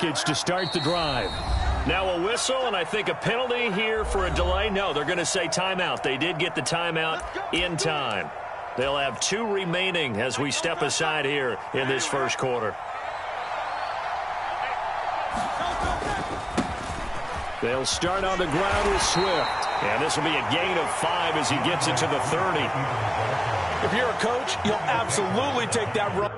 To start the drive. Now a whistle, and I think a penalty here for a delay. No, they're going to say timeout. They did get the timeout in time. They'll have 2 remaining as we step aside here in this first quarter. They'll start on the ground with Swift. And this will be a gain of 5 as he gets it to the 30. If you're a coach, you'll absolutely take that run.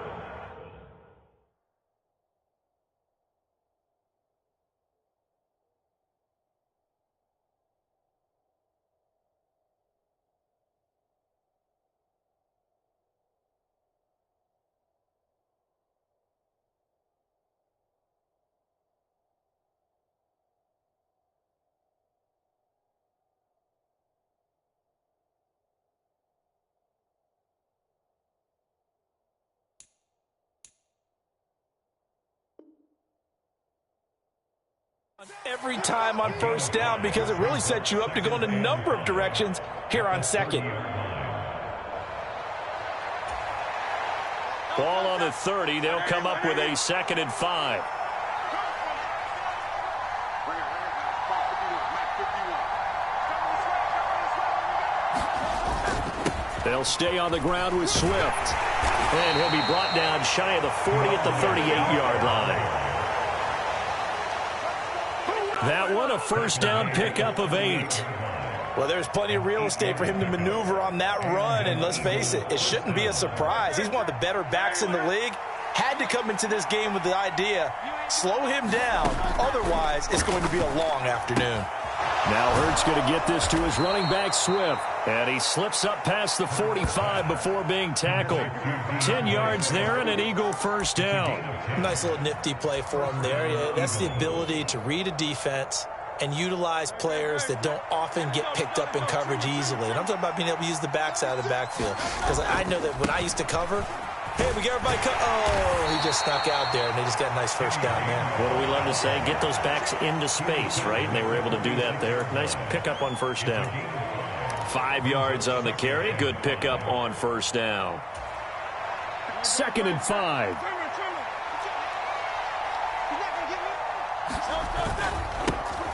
Every time on first down because it really sets you up to go in a number of directions here on second. Ball on the 30. They'll come up with a 2nd and 5. They'll stay on the ground with Swift. And he'll be brought down shy of the 40 at the 38-yard line. That one, a first down pickup of 8. Well, there's plenty of real estate for him to maneuver on that run, and let's face it, it shouldn't be a surprise. He's one of the better backs in the league. Had to come into this game with the idea, slow him down, otherwise it's going to be a long afternoon. Now Hurts going to get this to his running back, Swift. And he slips up past the 45 before being tackled. 10 yards there and an Eagle first down. Nice little nifty play for him there. Yeah, that's the ability to read a defense and utilize players that don't often get picked up in coverage easily. And I'm talking about being able to use the backs out of the backfield. Because I know that when I used to cover, hey, we got everybody oh, he just snuck out there, and they just got a nice first down there. What do we love to say? Get those backs into space, right? And they were able to do that there. Nice pickup on first down. 5 yards on the carry. Good pickup on first down. 2nd and 5.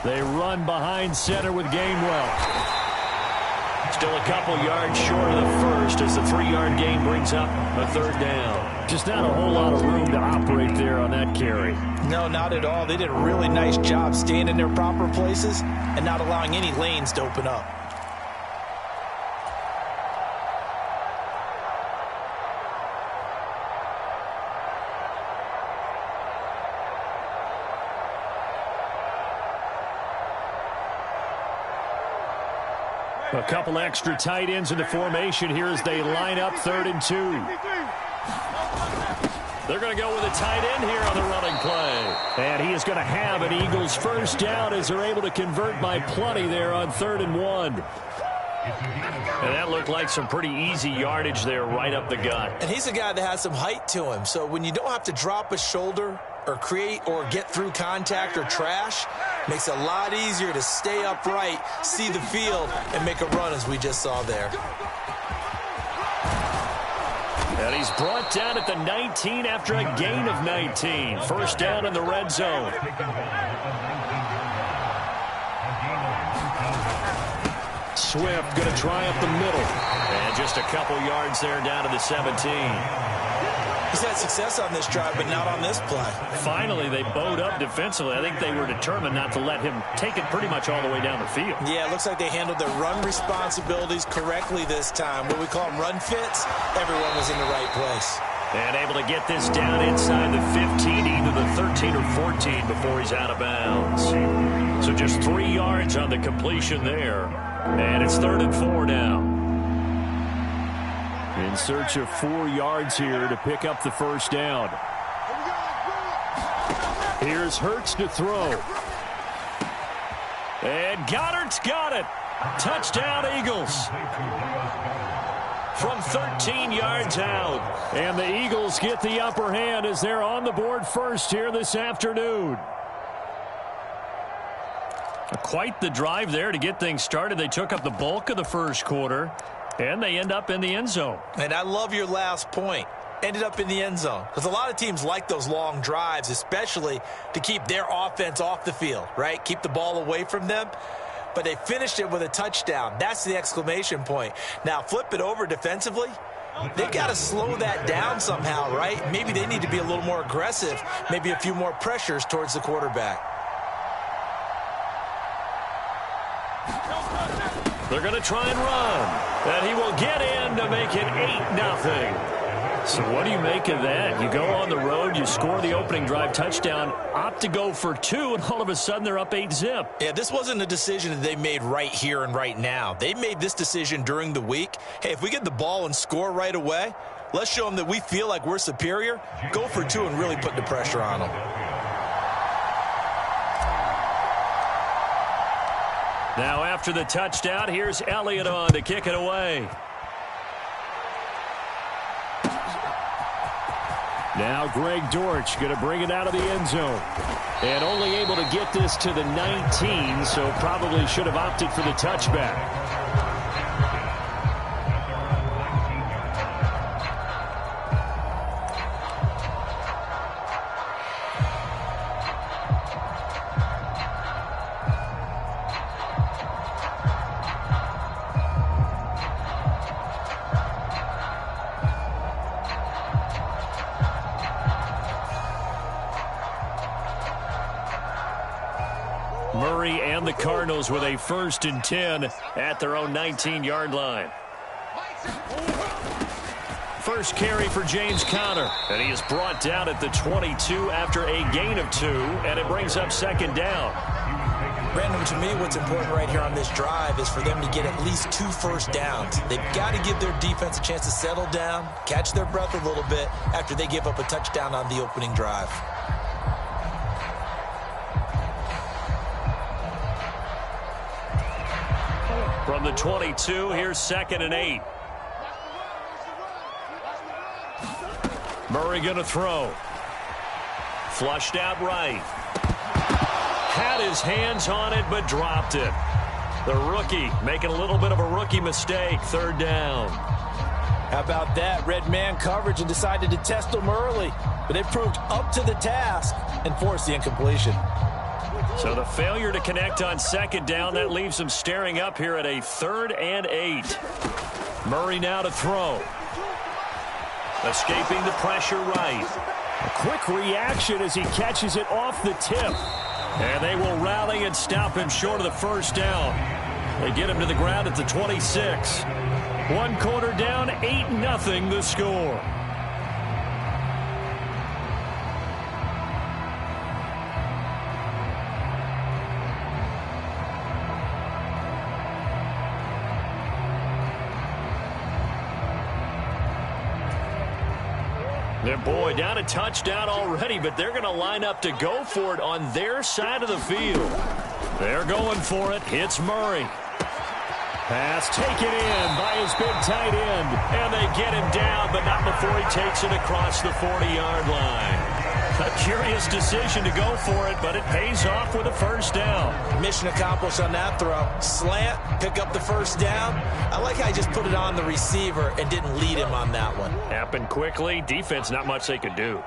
They run behind center with Gainwell. Still a couple yards short of the first as the 3-yard gain brings up a 3rd down. Just not a whole lot of room to operate there on that carry. No, not at all. They did a really nice job staying in their proper places and not allowing any lanes to open up. A couple extra tight ends in the formation here as they line up 3rd and 2. They're going to go with a tight end here on the running play. And he is going to have an Eagles first down as they're able to convert by plenty there on 3rd and 1. And that looked like some pretty easy yardage there right up the gut. And he's a guy that has some height to him. So when you don't have to drop a shoulder or create or get through contact or trash, makes it a lot easier to stay upright, see the field, and make a run as we just saw there. And he's brought down at the 19 after a gain of 19. First down in the red zone. Swift going to try up the middle. And just a couple yards there down to the 17. He's had success on this drive, but not on this play. Finally, they bowed up defensively. I think they were determined not to let him take it pretty much all the way down the field. Yeah, it looks like they handled their run responsibilities correctly this time. What we call them run fits, everyone was in the right place. And able to get this down inside the 15, either the 13 or 14 before he's out of bounds. So just 3 yards on the completion there. And it's 3rd and 4 now. In search of 4 yards here to pick up the first down. Here's Hurts to throw. And Goddard's got it. Touchdown, Eagles. From 13 yards out. And the Eagles get the upper hand as they're on the board first here this afternoon. Quite the drive there to get things started. They took up the bulk of the first quarter. And they end up in the end zone. And I love your last point. ended up in the end zone. Because a lot of teams like those long drives, especially to keep their offense off the field, right? Keep the ball away from them. But they finished it with a touchdown. That's the exclamation point. Now, flip it over defensively. They've got to slow that down somehow, right? Maybe they need to be a little more aggressive, maybe a few more pressures towards the quarterback. They're going to try and run. And he will get in to make it 8-0. So what do you make of that? You go on the road, you score the opening drive touchdown, opt to go for 2, and all of a sudden they're up 8-zip. Yeah, this wasn't a decision that they made right here and right now. They made this decision during the week. Hey, if we get the ball and score right away, let's show them that we feel like we're superior. Go for 2 and really put the pressure on them. Now after the touchdown, here's Elliott on to kick it away. Now Greg Dortch going to bring it out of the end zone. And only able to get this to the 19, so probably should have opted for the touchback. Murray and the Cardinals with a 1st and 10 at their own 19-yard line. First carry for James Conner, and he is brought down at the 22 after a gain of 2, and it brings up 2nd down. Brandon, to me, what's important right here on this drive is for them to get at least 2 first downs. They've got to give their defense a chance to settle down, catch their breath a little bit after they give up a touchdown on the opening drive. From the 22, here's 2nd and 8. Murray going to throw. Flushed out right. Had his hands on it, but dropped it. The rookie making a little bit of a rookie mistake. 3rd down. How about that? Red man coverage and decided to test them early. But they proved up to the task and forced the incompletion. So the failure to connect on 2nd down, that leaves them staring up here at a 3rd and 8. Murray now to throw. Escaping the pressure right. A quick reaction as he catches it off the tip. And they will rally and stop him short of the 1st down. They get him to the ground at the 26. 1 quarter down, 8-0 the score. Their boy down a touchdown already, but they're going to line up to go for it on their side of the field. They're going for it. It's Murray. Pass taken in by his big tight end. And they get him down, but not before he takes it across the 40-yard line. A curious decision to go for it, but it pays off with a 1st down. Mission accomplished on that throw. Slant, pick up the 1st down. I like how he just put it on the receiver and didn't lead him on that one. Happened quickly. Defense, not much they could do.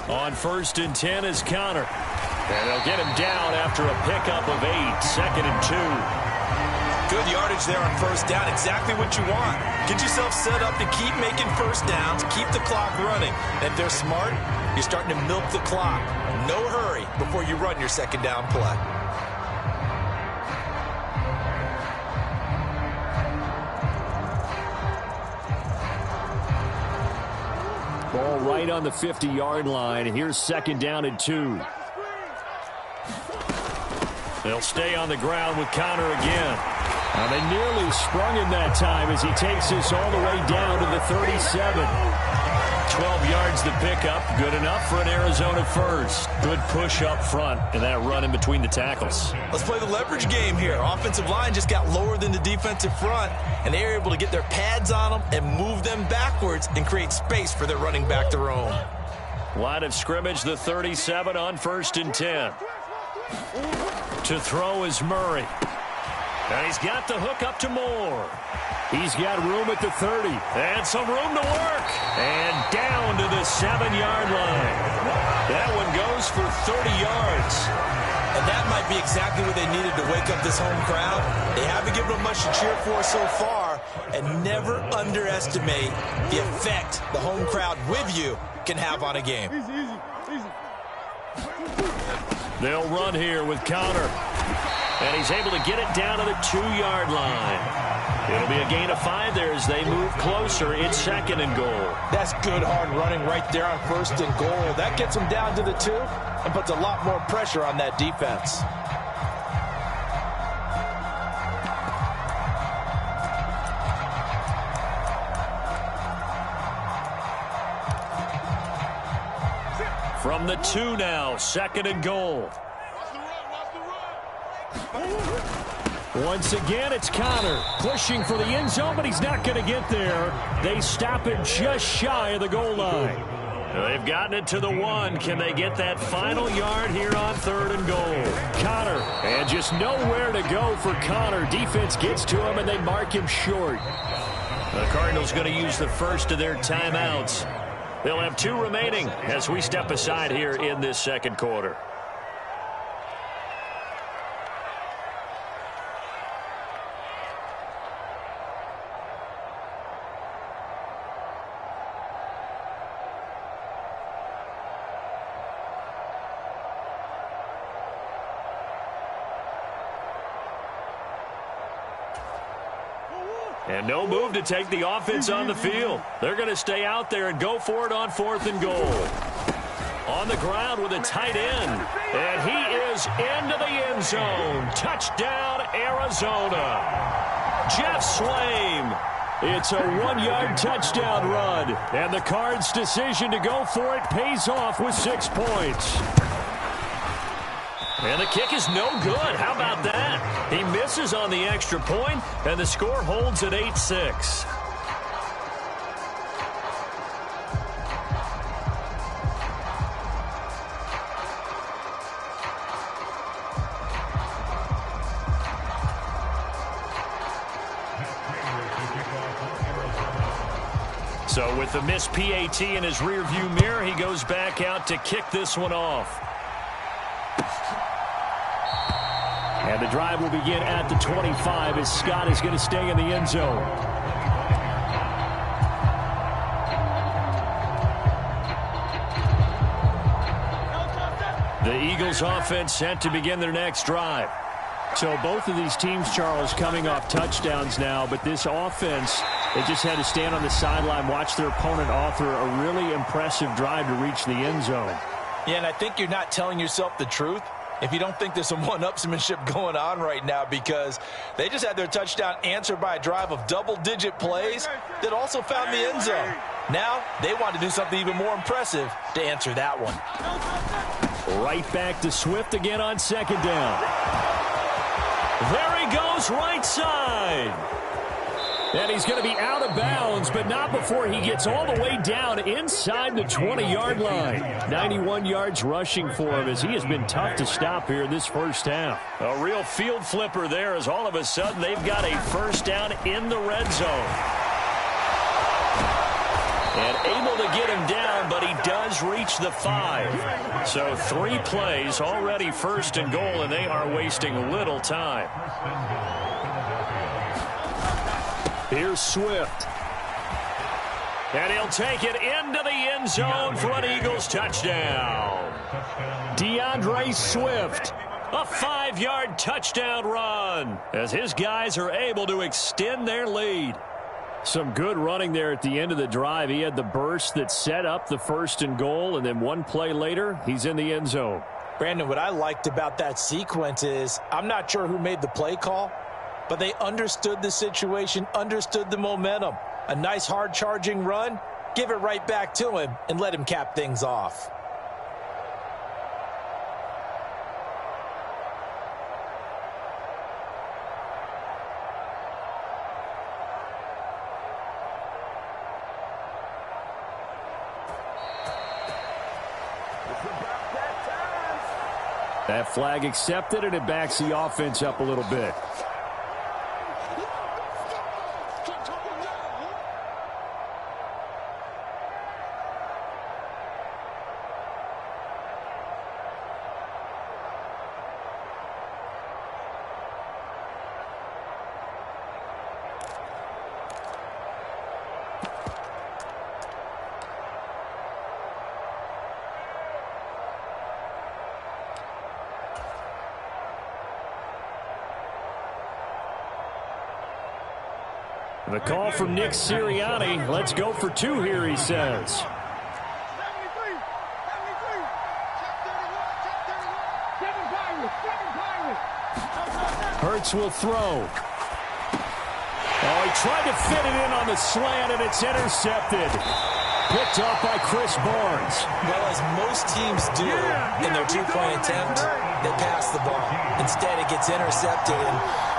On 1st and 10 is Conner. And they'll get him down after a pickup of 8. 2nd and 2. Good yardage there on 1st down. Exactly what you want. Get yourself set up to keep making 1st downs, keep the clock running. And if they're smart, you're starting to milk the clock. No hurry before you run your 2nd down play. Ball right on the 50-yard line. Here's 2nd down and 2. They'll stay on the ground with Conner again. Now they nearly sprung him that time as he takes this all the way down to the 37. 12 yards the pickup. Good enough for an Arizona 1st. Good push up front and that run in between the tackles. Let's play the leverage game here. Offensive line just got lower than the defensive front, and they were able to get their pads on them and move them backwards and create space for their running back to roam. Line of scrimmage, the 37 on 1st and 10. To throw is Murray. And he's got the hook up to Moore. He's got room at the 30. And some room to work. And down to the 7-yard line. That one goes for 30 yards. And that might be exactly what they needed to wake up this home crowd. They haven't given them much to cheer for so far. And never underestimate the effect the home crowd with you can have on a game. They'll run here with Connor. And he's able to get it down to the 2-yard line. It'll be a gain of 5 there as they move closer. It's 2nd and goal. That's good hard running right there on 1st and goal. That gets them down to the 2 and puts a lot more pressure on that defense. From the 2 now, 2nd and goal. Once again, it's Connor pushing for the end zone, but he's not going to get there. They stop him just shy of the goal line. They've gotten it to the 1. Can they get that final yard here on 3rd and goal? Connor, and just nowhere to go for Connor. Defense gets to him, and they mark him short. The Cardinals going to use the first of their timeouts. They'll have 2 remaining as we step aside here in this 2nd quarter. And no move to take the offense on the field. They're going to stay out there and go for it on 4th and goal. On the ground with a tight end. And he is into the end zone. Touchdown, Arizona. Jeff Swaim. It's a 1-yard touchdown run. And the Cards' decision to go for it pays off with 6 points. And the kick is no good. How about that? He misses on the extra point, and the score holds at 8-6. So with the missed PAT in his rearview mirror, he goes back out to kick this one off. And the drive will begin at the 25 as Scott is going to stay in the end zone. The Eagles offense set to begin their next drive. So both of these teams, Charles, coming off touchdowns now, but this offense, they just had to stand on the sideline, watch their opponent author a really impressive drive to reach the end zone. Yeah, and I think you're not telling yourself the truth if you don't think there's some one-upsmanship going on right now, because they just had their touchdown answered by a drive of double-digit plays that also found the end zone. Now they want to do something even more impressive to answer that one. Right back to Swift again on 2nd down. There he goes, right side. And he's going to be out of bounds, but not before he gets all the way down inside the 20-yard line. 91 yards rushing for him as he has been tough to stop here in this first half. A real field flipper there as all of a sudden they've got a first down in the red zone. And able to get him down, but he does reach the 5. So 3 plays, already 1st and goal, and they are wasting little time. Here's Swift. And he'll take it into the end zone for an Eagles touchdown. DeAndre Swift, a 5-yard touchdown run as his guys are able to extend their lead. Some good running there at the end of the drive. He had the burst that set up the 1st and goal, and then 1 play later, he's in the end zone. Brandon, what I liked about that sequence is I'm not sure who made the play call, but they understood the situation, understood the momentum. A nice hard-charging run, give it right back to him, and let him cap things off. That flag accepted, and it backs the offense up a little bit. The call from Nick Sirianni. Let's go for 2 here, he says. Hurts will throw. Oh, he tried to fit it in on the slant, and it's intercepted. Picked up by Chris Barnes. Well, as most teams do in their two-point attempt, they pass the ball. Instead, it gets intercepted.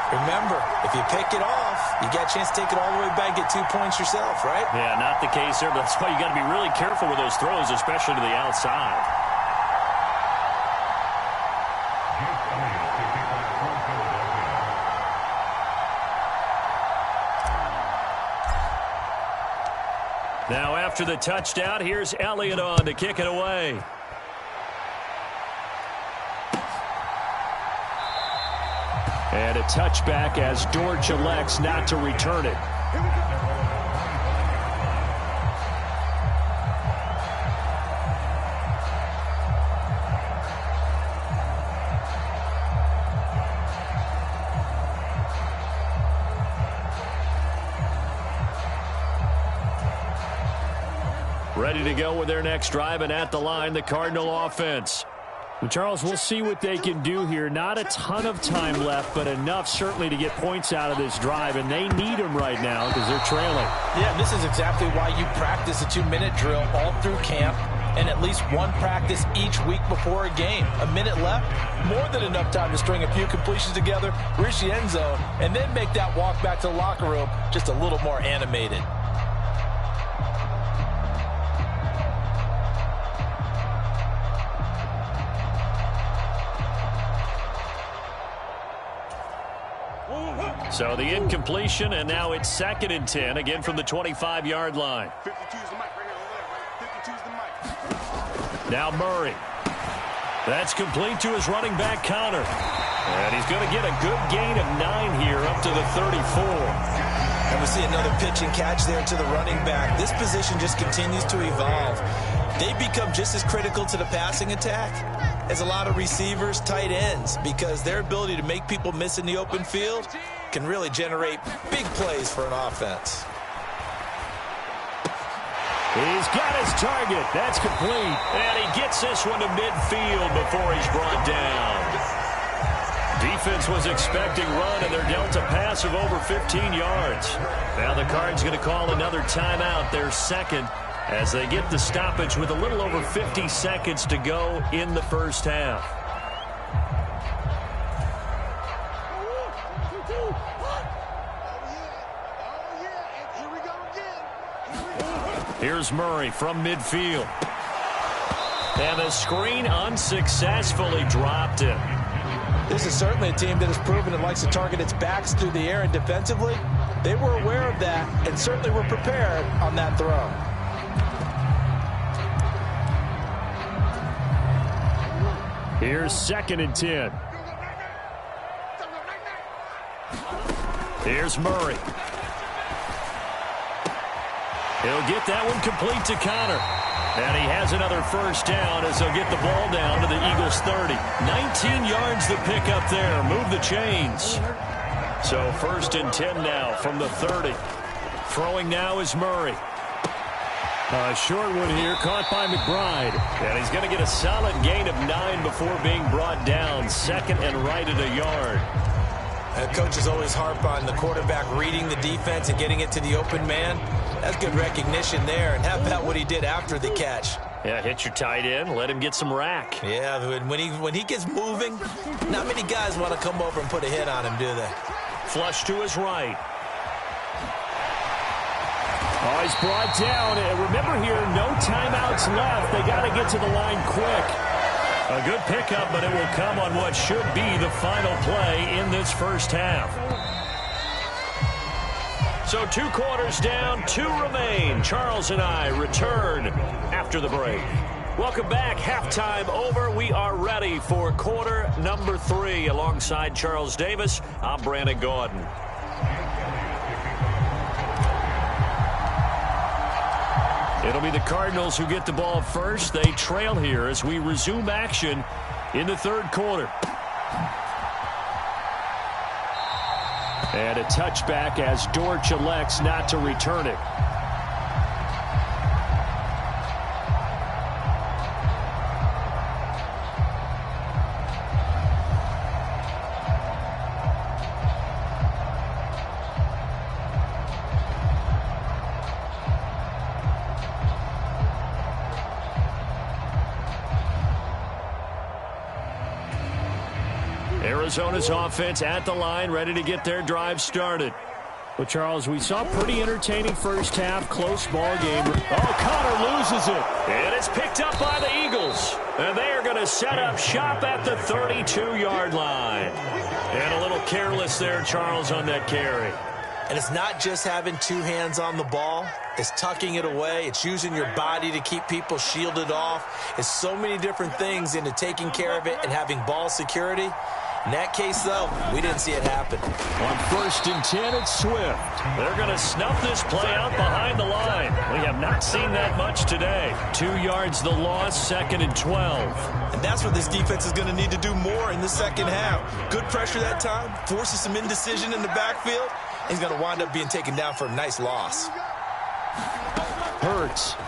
And remember, if you pick it off, you got a chance to take it all the way back, get 2 points yourself, right? Yeah, not the case there. But that's why you got to be really careful with those throws, especially to the outside. Now, after the touchdown, here's Elliott on to kick it away. And a touchback as Dortch elects not to return it. Ready to go with their next drive, and at the line, the Cardinal offense. And Charles, we'll see what they can do here. Not a ton of time left, but enough certainly to get points out of this drive, and they need them right now because they're trailing. Yeah, this is exactly why you practice a 2-minute drill all through camp and at least one practice each week before a game. A minute left, more than enough time to string a few completions together, reach the end zone, and then make that walk back to the locker room just a little more animated. So the incompletion, and now it's 2nd and 10, again from the 25-yard line. 52's the mic right here. 52's the mic. Now Murray. That's complete to his running back, Connor. And he's going to get a good gain of 9 here up to the 34. And we see another pitch and catch there to the running back. This position just continues to evolve. They become just as critical to the passing attack as a lot of receivers, tight ends, because their ability to make people miss in the open field can really generate big plays for an offense. He's got his target. That's complete. And he gets this one to midfield before he's brought down. Defense was expecting run, and they're dealt a pass of over 15 yards. Now the Cards going to call another timeout, their second, as they get the stoppage with a little over 50 seconds to go in the first half. Here's Murray from midfield. And the screen unsuccessfully dropped him. This is certainly a team that has proven it likes to target its backs through the air, and defensively, they were aware of that and certainly were prepared on that throw. Here's 2nd and 10. Here's Murray. He'll get that one complete to Connor. And he has another first down as they'll get the ball down to the Eagles' 30. 19 yards to pick up there. Move the chains. So 1st and 10 now from the 30. Throwing now is Murray. A short one here, caught by McBride. And he's going to get a solid gain of 9 before being brought down. 2nd and right at a yard. Coaches always harp on the quarterback reading the defense and getting it to the open man. That's good recognition there. And how about what he did after the catch? Yeah, hit your tight end, let him get some rack. Yeah, when he gets moving, not many guys want to come over and put a hit on him, do they? Flush to his right. Oh, he's brought down. And remember here, no timeouts left. They got to get to the line quick. A good pickup, but it will come on what should be the final play in this first half. So 2 quarters down, 2 remain. Charles and I return after the break. Welcome back. Halftime over. We are ready for quarter number 3. Alongside Charles Davis, I'm Brandon Gaudin. It'll be the Cardinals who get the ball first. They trail here as we resume action in the 3rd quarter. And a touchback as Dortch elects not to return it. Arizona's offense at the line, ready to get their drive started. Well, Charles, we saw a pretty entertaining first half, close ball game. Oh, Connor loses it. And it's picked up by the Eagles. And they are going to set up shop at the 32-yard line. And a little careless there, Charles, on that carry. And it's not just having two hands on the ball. It's tucking it away. It's using your body to keep people shielded off. It's so many different things into taking care of it and having ball security. In that case, though, we didn't see it happen. On 1st and 10, it's Swift. They're going to snuff this play out behind the line. We have not seen that much today. 2 yards the loss, 2nd and 12. And that's what this defense is going to need to do more in the second half. Good pressure that time, forces some indecision in the backfield. He's going to wind up being taken down for a nice loss. Hurts.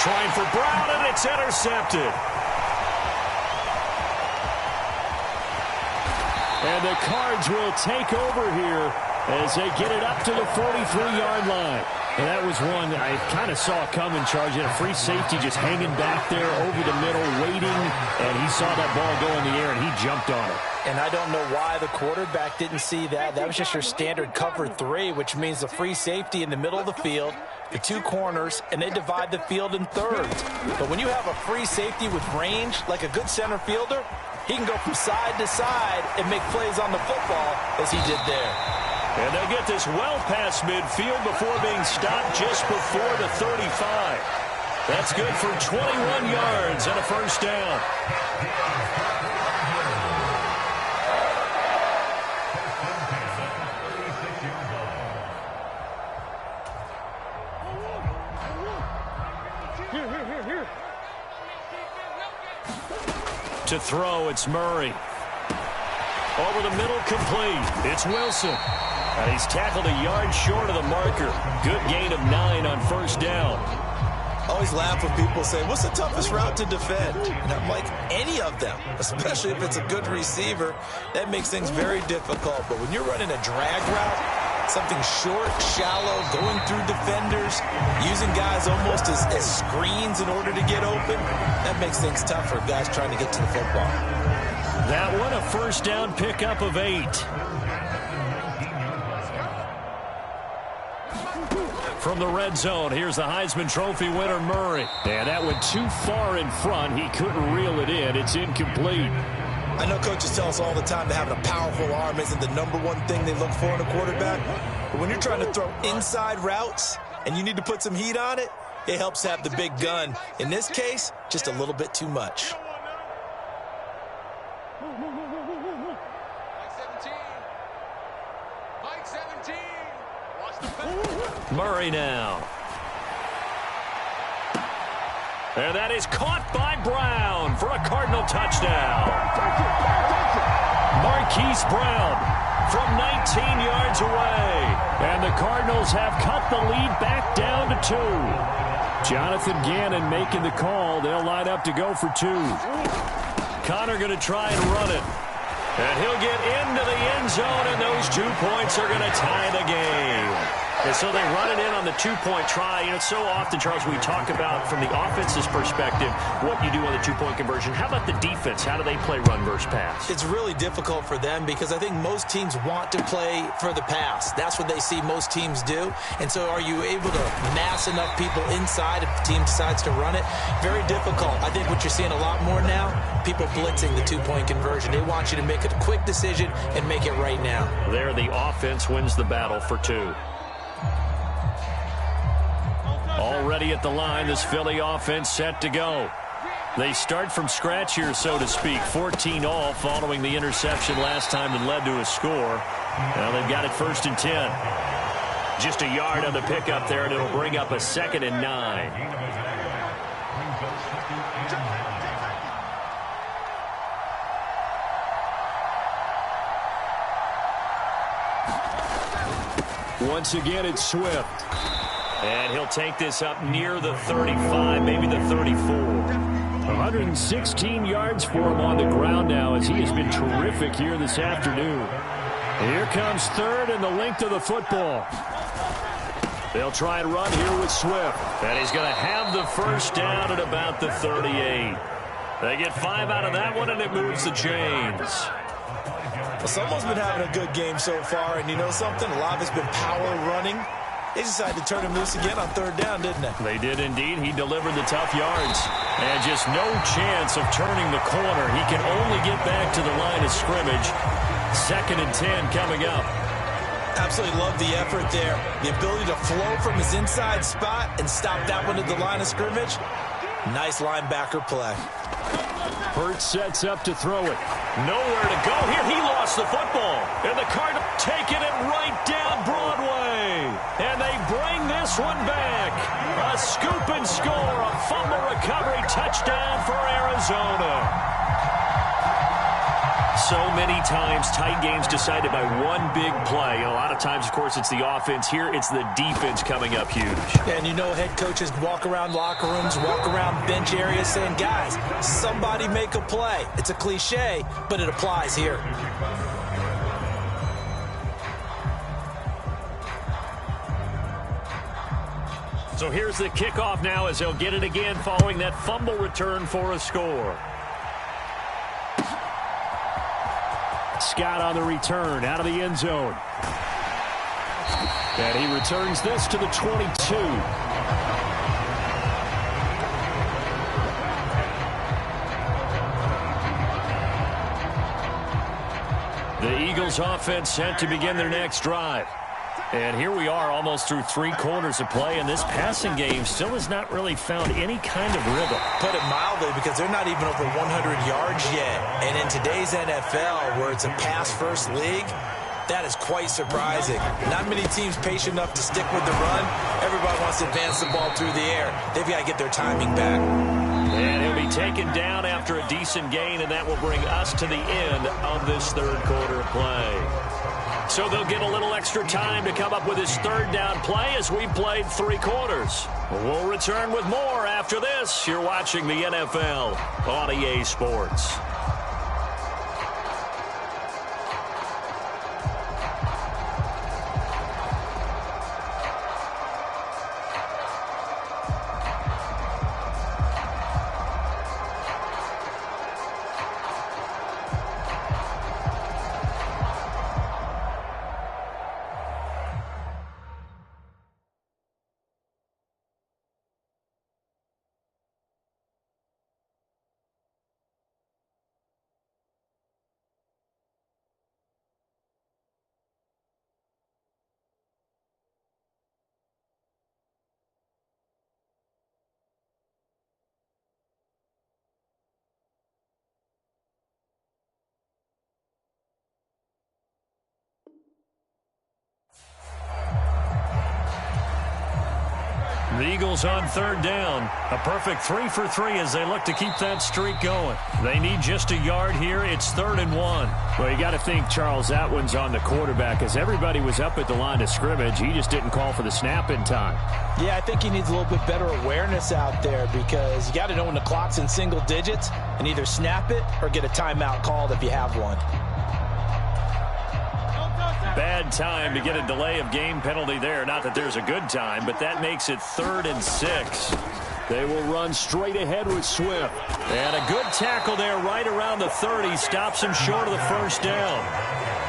Trying for Brown, and it's intercepted. And the Cards will take over here as they get it up to the 43-yard line. And that was one that I kind of saw coming, Charge. A free safety just hanging back there over the middle, waiting. And he saw that ball go in the air, and he jumped on it. And I don't know why the quarterback didn't see that. That was just your standard cover 3, which means the free safety in the middle of the field, the 2 corners, and they divide the field in thirds. But when you have a free safety with range, like a good center fielder, he can go from side to side and make plays on the football as he did there. And they'll get this well past midfield before being stopped just before the 35. That's good for 21 yards and a first down. To throw, it's Murray. Over the middle, complete. It's Wilson. And he's tackled a yard short of the marker. Good gain of 9 on first down. Always laugh when people say, what's the toughest route to defend? And I'm like, any of them, especially if it's a good receiver. That makes things very difficult. But when you're running a drag route, something short, shallow, going through defenders, using guys almost as screens in order to get open, that makes things tough for guys trying to get to the football. That one, a first down pickup of 8. From the red zone, here's the Heisman Trophy winner, Murray. And that went too far in front. He couldn't reel it in. It's incomplete. I know coaches tell us all the time that having a powerful arm isn't the #1 thing they look for in a quarterback. But when you're trying to throw inside routes and you need to put some heat on it, it helps have the big gun. In this case, just a little bit too much. Murray now. And that is caught by Brown for a Cardinal touchdown. Marquise Brown from 19 yards away. And the Cardinals have cut the lead back down to 2. Jonathan Gannon making the call. They'll line up to go for 2. Connor going to try and run it. And he'll get into the end zone, and those 2 points are going to tie the game. And so they run it in on the 2-point try. You know, it's so often, Charles, we talk about from the offense's perspective what you do on the 2-point conversion. How about the defense? How do they play run versus pass? It's really difficult for them because I think most teams want to play for the pass. That's what they see most teams do. And so are you able to mass enough people inside if the team decides to run it? Very difficult. I think what you're seeing a lot more now, people blitzing the 2-point conversion. They want you to make a quick decision and make it right now. There, the offense wins the battle for 2. Already at the line, this Philly offense set to go. They start from scratch here, so to speak. 14 all following the interception last time that led to a score. Now they've got it 1st and 10. Just a yard on the pickup there, and it'll bring up a 2nd and 9. Once again, it's Swift. And he'll take this up near the 35, maybe the 34. 116 yards for him on the ground now as he has been terrific here this afternoon. Here comes third and the length of the football. They'll try and run here with Swift. And he's going to have the first down at about the 38. They get 5 out of that one, and it moves the chains. Well, someone's been having a good game so far, and you know something? A lot of it's been power running. They decided to turn him loose again on third down, didn't they? They did indeed. He delivered the tough yards. And just no chance of turning the corner. He can only get back to the line of scrimmage. 2nd and 10 coming up. Absolutely love the effort there. The ability to flow from his inside spot and stop that one at the line of scrimmage. Nice linebacker play. Hurts sets up to throw it. Nowhere to go here. He lost the football. And the Cardinals taking it right down Broadway. And they bring this one back. A scoop and score. A fumble recovery touchdown for Arizona. So many times, tight games decided by one big play. And a lot of times, of course, it's the offense. Here, it's the defense coming up huge. And you know head coaches walk around locker rooms, walk around bench areas saying, guys, somebody make a play. It's a cliche, but it applies here. So here's the kickoff now as they'll get it again following that fumble return for a score. Scott on the return out of the end zone. And he returns this to the 22. The Eagles offense set to begin their next drive. And here we are almost through 3 quarters of play, and this passing game still has not really found any kind of rhythm. Put it mildly, because they're not even over 100 yards yet. And in today's NFL, where it's a pass-first league, that is quite surprising. Not many teams patient enough to stick with the run. Everybody wants to advance the ball through the air. They've got to get their timing back. And he'll be taken down after a decent gain, and that will bring us to the end of this third quarter play. So they'll get a little extra time to come up with his third down play as we played 3 quarters. We'll return with more after this. You're watching the NFL on EA Sports. The Eagles on third down. A perfect 3 for 3 as they look to keep that streak going. They need just a yard here. It's 3rd and 1. Well, you got to think, Charles, that one's on the quarterback as everybody was up at the line of scrimmage. He just didn't call for the snap in time. Yeah, I think he needs a little bit better awareness out there because you got to know when the clock's in single digits and either snap it or get a timeout called if you have one. Bad time to get a delay of game penalty there. Not that there's a good time, but that makes it 3rd and 6. They will run straight ahead with Swift. And a good tackle there right around the 30. Stops him short of the first down.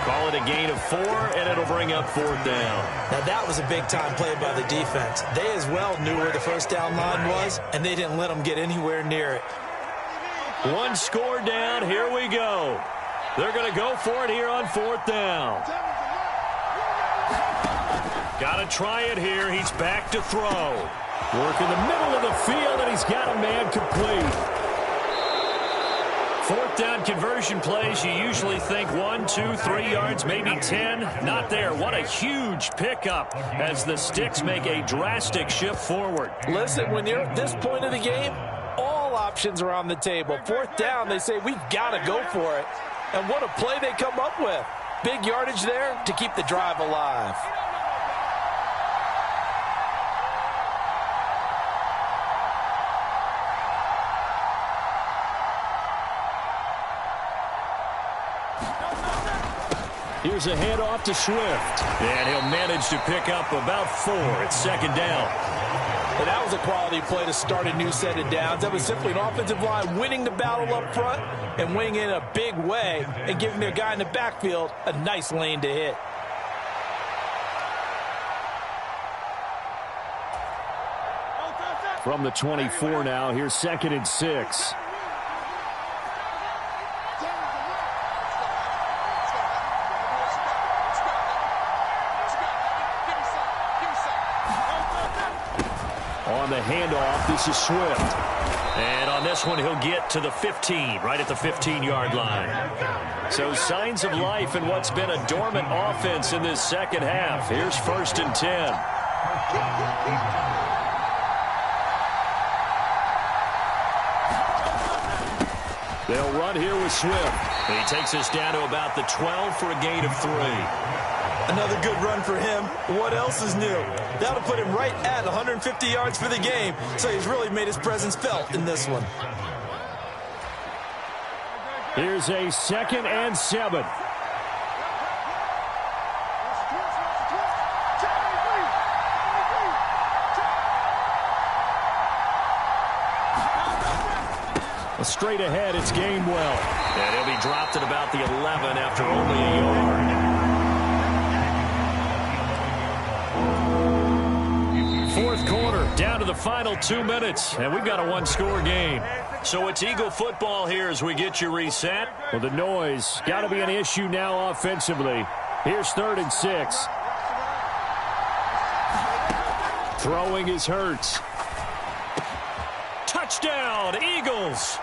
Call it a gain of 4, and it'll bring up 4th down. Now, that was a big-time play by the defense. They as well knew where the first down line was, and they didn't let them get anywhere near it. 1 score down. Here we go. They're going to go for it here on 4th down. Got to try it here. He's back to throw. Work in the middle of the field, and he's got a man complete. 4th down conversion plays, you usually think 1, 2, 3 yards, maybe 10. Not there. What a huge pickup as the Sticks make a drastic shift forward. Listen, when you're at this point of the game, all options are on the table. 4th down, they say, we've got to go for it. And what a play they come up with. Big yardage there to keep the drive alive. Here's a handoff to Swift. And he'll manage to pick up about 4 at second down. And that was a quality play to start a new set of downs. That was simply an offensive line winning the battle up front and winning in a big way and giving their guy in the backfield a nice lane to hit. From the 24 now, here's 2nd and 6. On the handoff, this is Swift. And on this one, he'll get to the 15, right at the 15-yard line. So signs of life in what's been a dormant offense in this second half. Here's 1st and 10. They'll run here with Swift. He takes us down to about the 12 for a gain of 3. Another good run for him. What else is new? That'll put him right at 150 yards for the game, so he's really made his presence felt in this one. Here's a 2nd and 7. Straight ahead, it's Gainwell. And he'll be dropped at about the 11 after only a yard. Fourth quarter, down to the final 2 minutes, and we've got a one-score game. So it's Eagle football here as we get you reset. Well, the noise got to be an issue now offensively. Here's 3rd and 6. Throwing is Hurts. Touchdown, Eagles!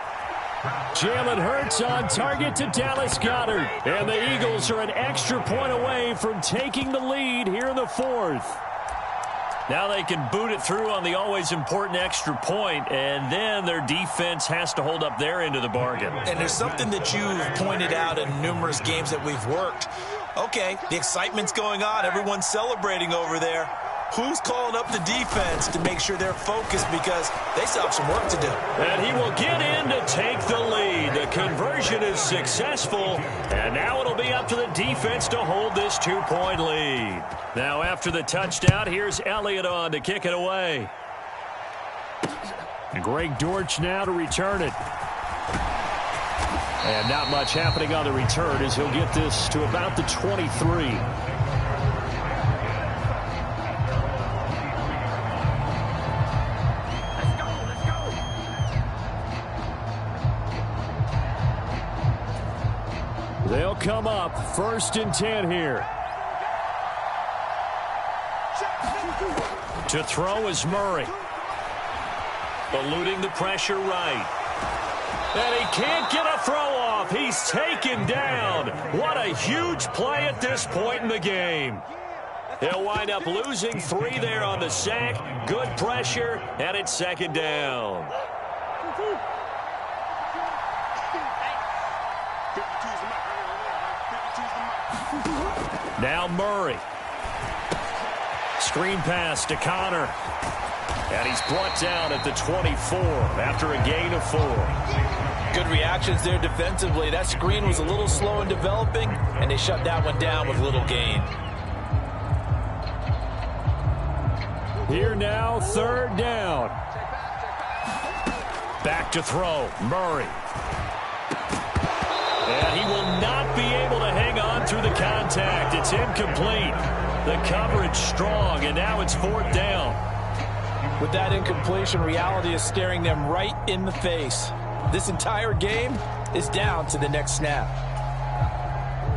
Jalen Hurts on target to Dallas Goedert. And the Eagles are an extra point away from taking the lead here in the 4th. Now they can boot it through on the always important extra point, and then their defense has to hold up their end of the bargain. And there's something that you've pointed out in numerous games that we've worked. Okay, the excitement's going on. Everyone's celebrating over there. Who's calling up the defense to make sure they're focused, because they still have some work to do? And he will get in to take the lead. The conversion is successful, and now it'll be up to the defense to hold this 2-point lead. Now after the touchdown, here's Elliott on to kick it away. And Greg Dortch now to return it. And not much happening on the return as he'll get this to about the 23. They'll come up 1st and 10 here. To throw is Murray. Eluding the pressure right. And he can't get a throw off. He's taken down. What a huge play at this point in the game. He'll wind up losing 3 there on the sack. Good pressure, and it's 2nd down. Now Murray. Screen pass to Connor. And he's brought down at the 24 after a gain of 4. Good reactions there defensively. That screen was a little slow in developing, and they shut that one down with little gain. Here now, 3rd down. Back to throw, Murray. And he will not be able to hang on through the contact. It's incomplete. The coverage strong, and now it's 4th down. With that incompletion, reality is staring them right in the face. This entire game is down to the next snap.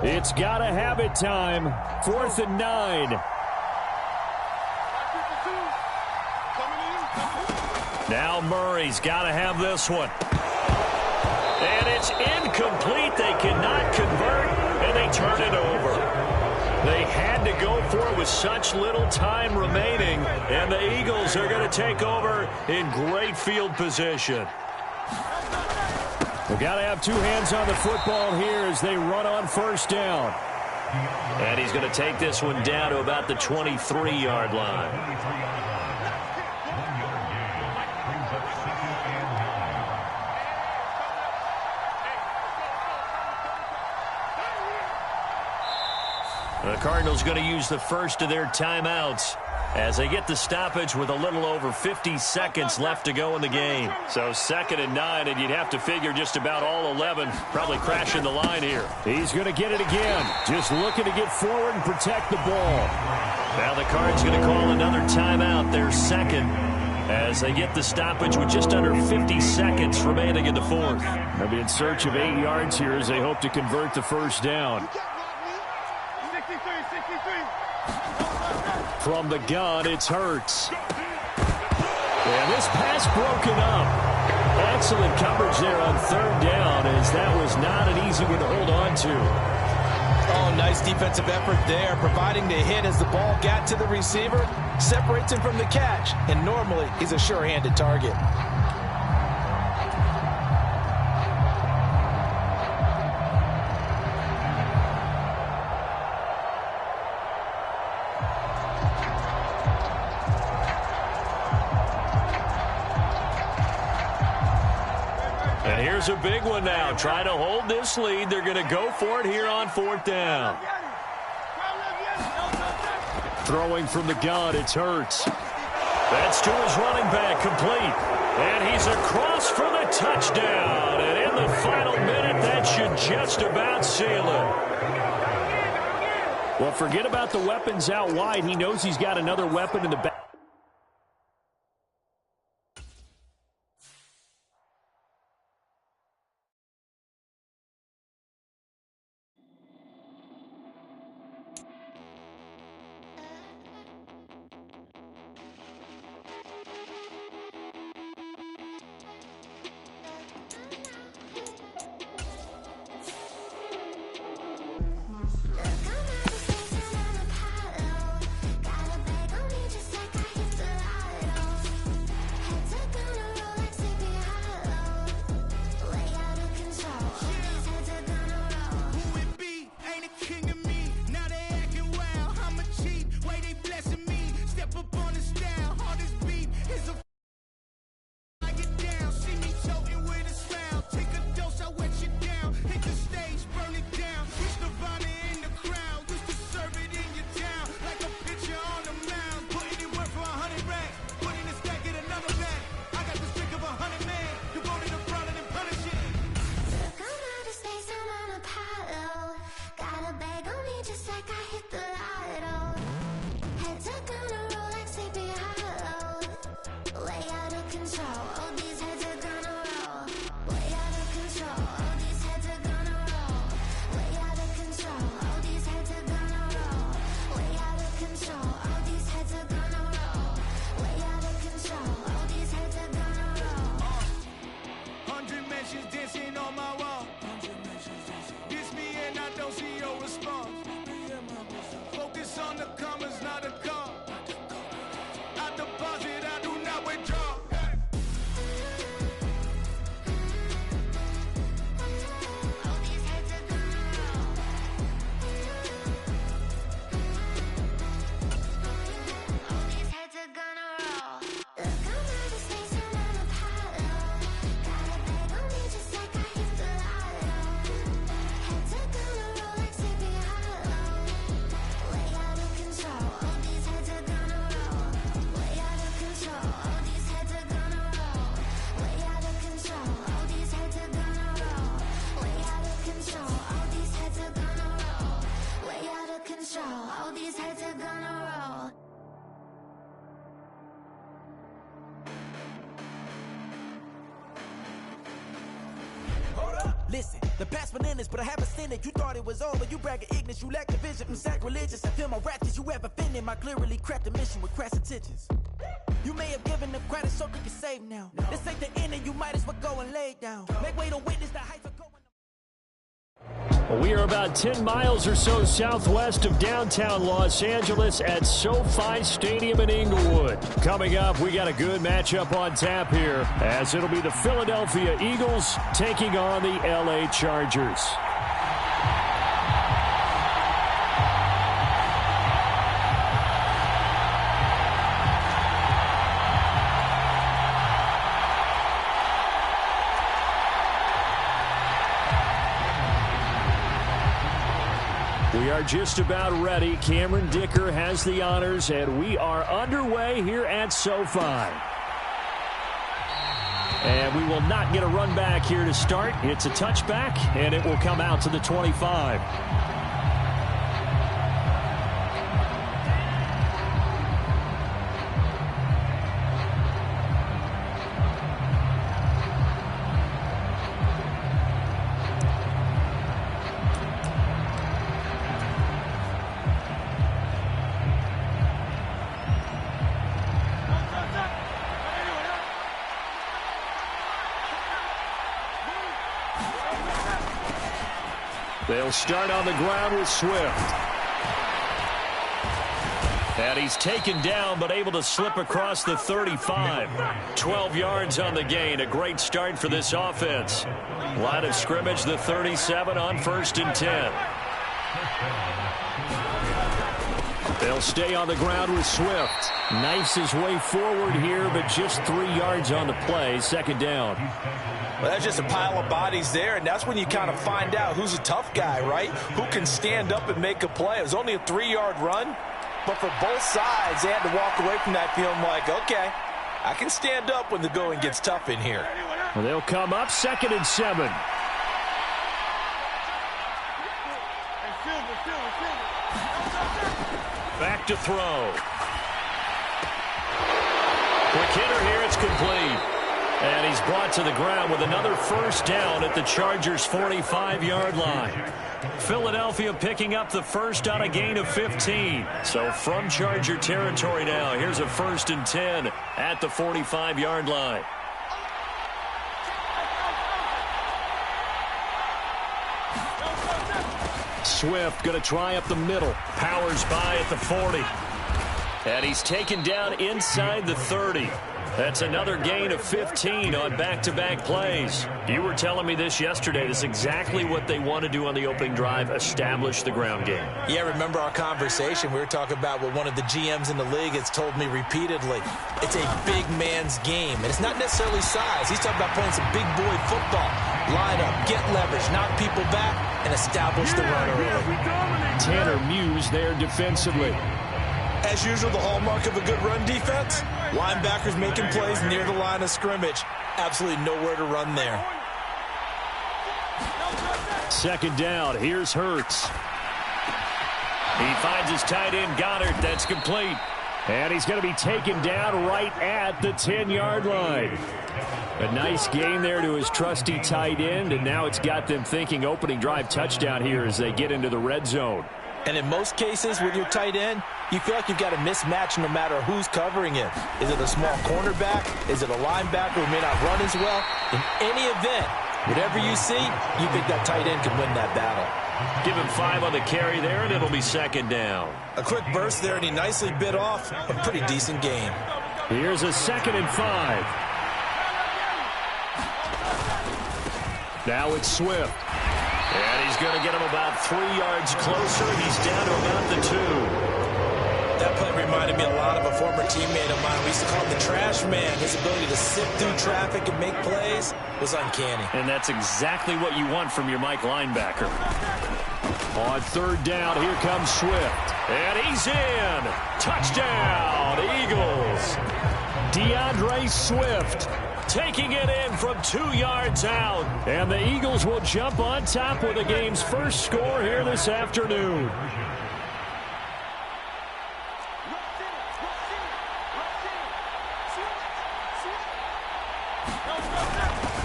It's got to have it time. 4th and 9. Now Murray's got to have this one. And it's incomplete. They cannot convert, and they turn it over. They had to go for it with such little time remaining, and the Eagles are going to take over in great field position. We've got to have 2 hands on the football here as they run on 1st down. And he's going to take this one down to about the 23-yard line. The Cardinals going to use the first of their timeouts as they get the stoppage with a little over 50 seconds left to go in the game. So 2nd and 9, and you'd have to figure just about all 11 probably crashing the line here. He's going to get it again. Just looking to get forward and protect the ball. Now the Cards going to call another timeout, their second, as they get the stoppage with just under 50 seconds remaining in the fourth. They'll be in search of 8 yards here as they hope to convert the first down. From the gun, it's Hurts. And this pass broken up. Excellent coverage there on 3rd down, as that was not an easy one to hold on to. Oh, nice defensive effort there, providing the hit as the ball got to the receiver, separates him from the catch, and normally he's a sure-handed target. And here's a big one now. Trying to hold this lead. They're going to go for it here on 4th down. Throwing from the gun, it's Hurts. That's to his running back, complete. And he's across for the touchdown. And in the final minute, that should just about seal it. Well, forget about the weapons out wide. He knows he's got another weapon in the back. Listen, the past bananas, but I haven't seen it. You thought it was over. You bragging ignorance. You lack the vision from sacrilegious. I feel my raptors. You ever offended my clearly crafted mission with crass intentions. You may have given them credit so you can save now. This ain't the end and you might as well go and lay down. Make way to witness the heights of going. We are about 10 miles or so southwest of downtown Los Angeles at SoFi Stadium in Inglewood. Coming up, we got a good matchup on tap here, as it'll be the Philadelphia Eagles taking on the LA Chargers. We are just about ready. Cameron Dicker has the honors, and we are underway here at SoFi. And we will not get a run back here to start. It's a touchback, and it will come out to the 25. They'll start on the ground with Swift. And he's taken down, but able to slip across the 35. 12 yards on the gain. A great start for this offense. Line of scrimmage, the 37 on 1st and 10. They'll stay on the ground with Swift. Knifes his way forward here, but just 3 yards on the play. 2nd down. Well, that's just a pile of bodies there, and that's when you kind of find out who's a tough guy, right? Who can stand up and make a play. It was only a 3-yard run, but for both sides, they had to walk away from that feeling like, okay, I can stand up when the going gets tough in here. Well, they'll come up 2nd and 7. Back to throw. Quick hitter here, it's complete. And he's brought to the ground with another 1st down at the Chargers' 45-yard line. Philadelphia picking up the 1st on a gain of 15. So from Charger territory now, here's a 1st and 10 at the 45-yard line. Swift going to try up the middle. Powers by at the 40. And he's taken down inside the 30. That's another gain of 15 on back-to-back plays. You were telling me this yesterday. This is exactly what they want to do on the opening drive, establish the ground game. Yeah, remember our conversation. We were talking about what one of the GMs in the league has told me repeatedly. It's a big man's game, and it's not necessarily size. He's talking about playing some big boy football. Line up, get leverage, knock people back, and establish the run early. Tanner Muse there defensively. As usual, the hallmark of a good run defense, linebackers making plays near the line of scrimmage. Absolutely nowhere to run there. 2nd down. Here's Hurts. He finds his tight end, Goddard. That's complete. And he's going to be taken down right at the 10-yard line. A nice gain there to his trusty tight end, and now it's got them thinking opening drive touchdown here as they get into the red zone. And in most cases with your tight end, you feel like you've got a mismatch no matter who's covering it. Is it a small cornerback? Is it a linebacker who may not run as well? In any event, whatever you see, you think that tight end can win that battle. Give him 5 on the carry there, and it'll be 2nd down. A quick burst there, and he nicely bit off a pretty decent gain. Here's a 2nd and 5. Now it's Swift. And he's going to get him about 3 yards closer. He's down to about the 2. That play reminded me a lot of a former teammate of mine. We used to call him the trash man. His ability to sift through traffic and make plays was uncanny. And that's exactly what you want from your Mike linebacker. On 3rd down, here comes Swift. And he's in. Touchdown, Eagles. DeAndre Swift taking it in from 2 yards out. And the Eagles will jump on top with the game's first score here this afternoon.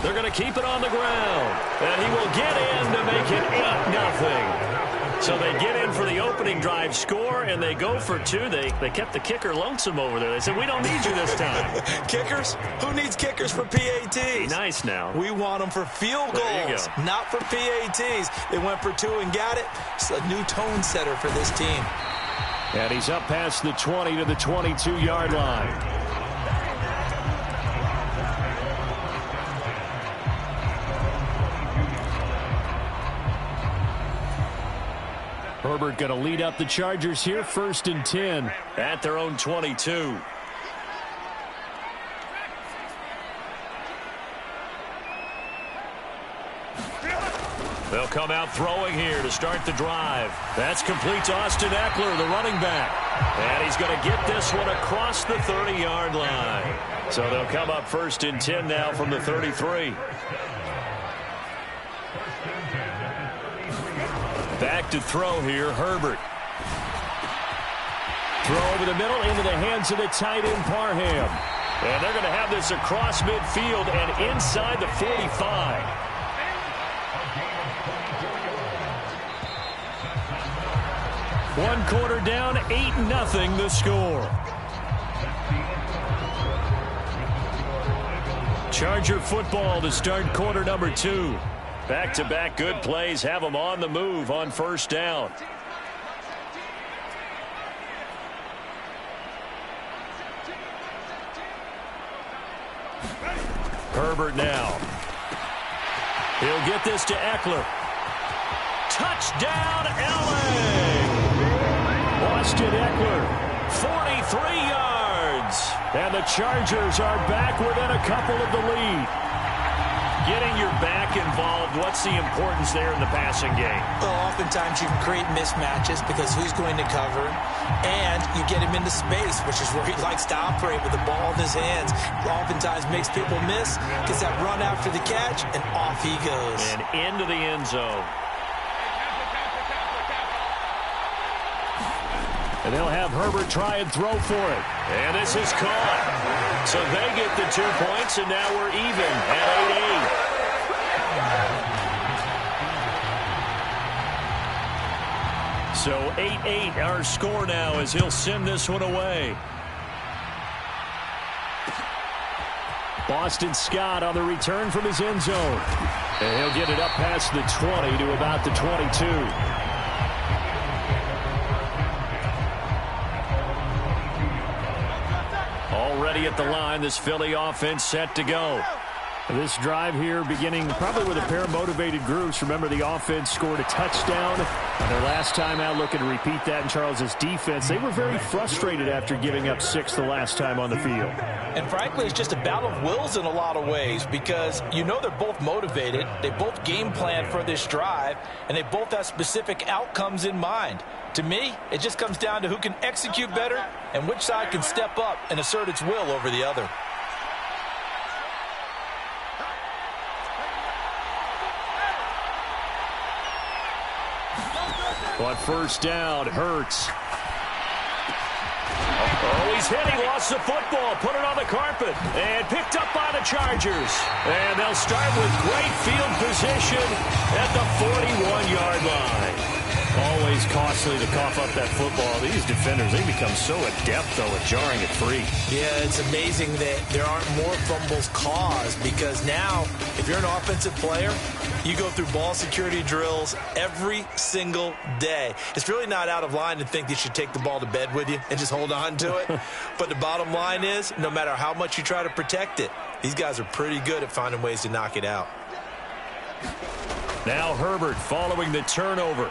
They're going to keep it on the ground. And he will get in to make it 8-0. So they get in for the opening drive score, and they go for 2. They kept the kicker lonesome over there. They said, we don't need you this time. Kickers? Who needs kickers for PATs? Nice now. We want them for field goals, not for PATs. They went for 2 and got it. It's a new tone setter for this team. And he's up past the 20 to the 22-yard line. Herbert going to lead up the Chargers here, 1st and 10. At their own 22. They'll come out throwing here to start the drive. That's complete to Austin Eckler, the running back. And he's going to get this one across the 30-yard line. So they'll come up 1st and 10 now from the 33. Back to throw here, Herbert. Throw over the middle into the hands of the tight end, Parham. And they're going to have this across midfield and inside the 45. One quarter down, 8-0 the score. Charger football to start quarter number 2. Back-to-back good plays have them on the move on 1st down. Herbert now. He'll get this to Eckler. Touchdown, L.A. Austin Eckler, 43 yards. And the Chargers are back within a couple of the lead. Getting your back involved, what's the importance there in the passing game? Well, oftentimes you can create mismatches because who's going to cover, and you get him into space, which is where he likes to operate with the ball in his hands. Oftentimes makes people miss, gets that run after the catch, and off he goes. And into the end zone. And they'll have Herbert try and throw for it. And this is caught. So they get the 2 points, and now we're even at 8-8. So 8-8 our score now as he'll send this one away. Boston Scott on the return from his end zone. And he'll get it up past the 20 to about the 22. Already at the line, this Philly offense set to go. This drive here beginning probably with a pair of motivated groups. Remember, the offense scored a touchdown on their last time out, looking to repeat that in Charles's defense. They were very frustrated after giving up 6 the last time on the field. And frankly, it's just a battle of wills in a lot of ways because you know they're both motivated. They both game plan for this drive, and they both have specific outcomes in mind. To me, it just comes down to who can execute better and which side can step up and assert its will over the other. On 1st down, Hurts. Oh, he's hit. He lost the football. Put it on the carpet. And picked up by the Chargers. And they'll start with great field position at the 41-yard line. Always costly to cough up that football. These defenders, they become so adept, though, at jarring it free. Yeah, it's amazing that there aren't more fumbles caused because now, if you're an offensive player, you go through ball security drills every single day. It's really not out of line to think you should take the ball to bed with you and just hold on to it. But the bottom line is, no matter how much you try to protect it, these guys are pretty good at finding ways to knock it out. Now Herbert following the turnover.